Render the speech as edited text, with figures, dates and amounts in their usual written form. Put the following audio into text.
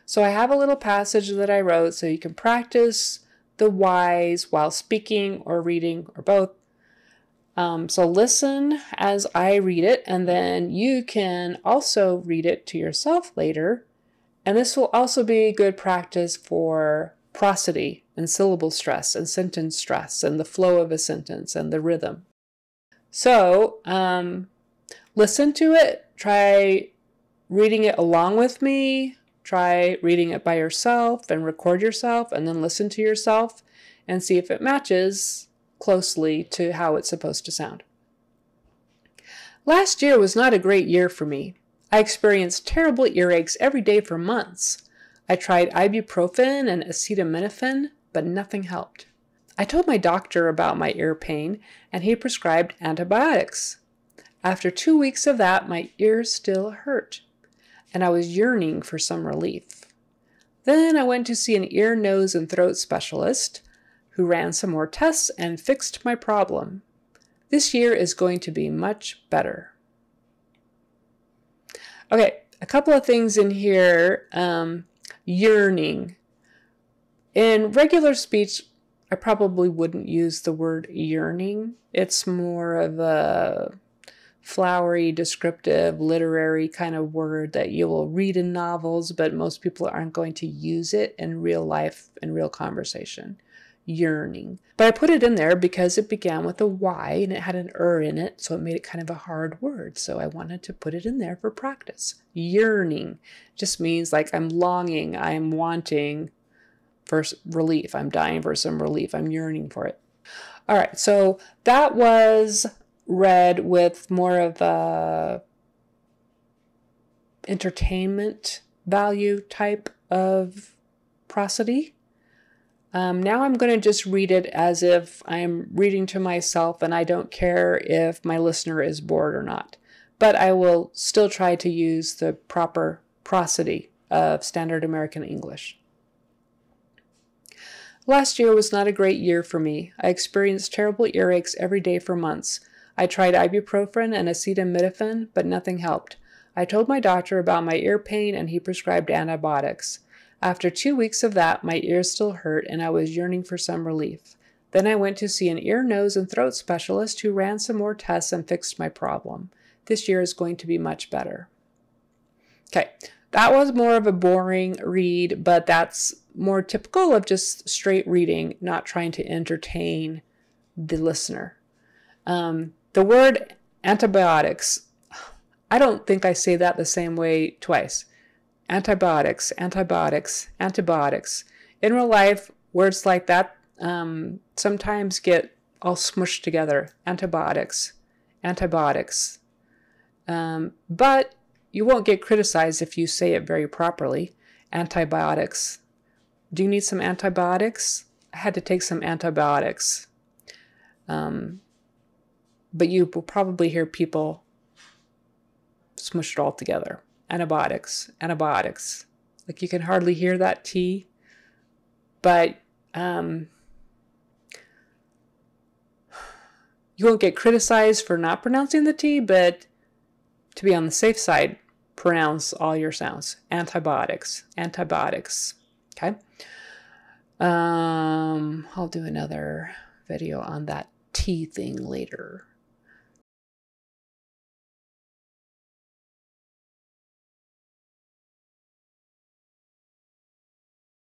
So I have a little passage that I wrote so you can practice the whys while speaking or reading or both. So listen as I read it, and then you can also read it to yourself later. And this will also be good practice for prosody and syllable stress and sentence stress and the flow of a sentence and the rhythm. So listen to it, try reading it along with me, try reading it by yourself and record yourself and then listen to yourself and see if it matches closely to how it's supposed to sound. Last year was not a great year for me. I experienced terrible earaches every day for months. I tried ibuprofen and acetaminophen, but nothing helped. I told my doctor about my ear pain, and he prescribed antibiotics. After 2 weeks of that, my ears still hurt, and I was yearning for some relief. Then I went to see an ear, nose, and throat specialist, who ran some more tests and fixed my problem. This year is going to be much better. Okay, a couple of things in here. Yearning. In regular speech, I probably wouldn't use the word yearning. It's more of a flowery, descriptive, literary kind of word that you will read in novels, but most people aren't going to use it in real life, in real conversation. Yearning. But I put it in there because it began with a Y and it had an in it, so it made it kind of a hard word. So I wanted to put it in there for practice. Yearning just means like I'm longing, I'm wanting for relief. I'm dying for some relief. I'm yearning for it. All right, so that was read with more of a entertainment value type of prosody. Now I'm going to just read it as if I'm reading to myself and I don't care if my listener is bored or not. But I will still try to use the proper prosody of standard American English. Last year was not a great year for me. I experienced terrible earaches every day for months. I tried ibuprofen and acetaminophen, but nothing helped. I told my doctor about my ear pain and he prescribed antibiotics. After 2 weeks of that, my ears still hurt and I was yearning for some relief. Then I went to see an ear, nose, and throat specialist who ran some more tests and fixed my problem. This year is going to be much better. Okay, that was more of a boring read, but that's more typical of just straight reading, not trying to entertain the listener. The word antibiotics, I don't think I say that the same way twice. Antibiotics, antibiotics, antibiotics. In real life, words like that sometimes get all smushed together. Antibiotics, antibiotics. But you won't get criticized if you say it very properly. Antibiotics. Do you need some antibiotics? I had to take some antibiotics. But you will probably hear people smush it all together. Antibiotics, antibiotics. Like you can hardly hear that T, but you won't get criticized for not pronouncing the T, but to be on the safe side, pronounce all your sounds. Antibiotics, antibiotics. Okay. I'll do another video on that T thing later.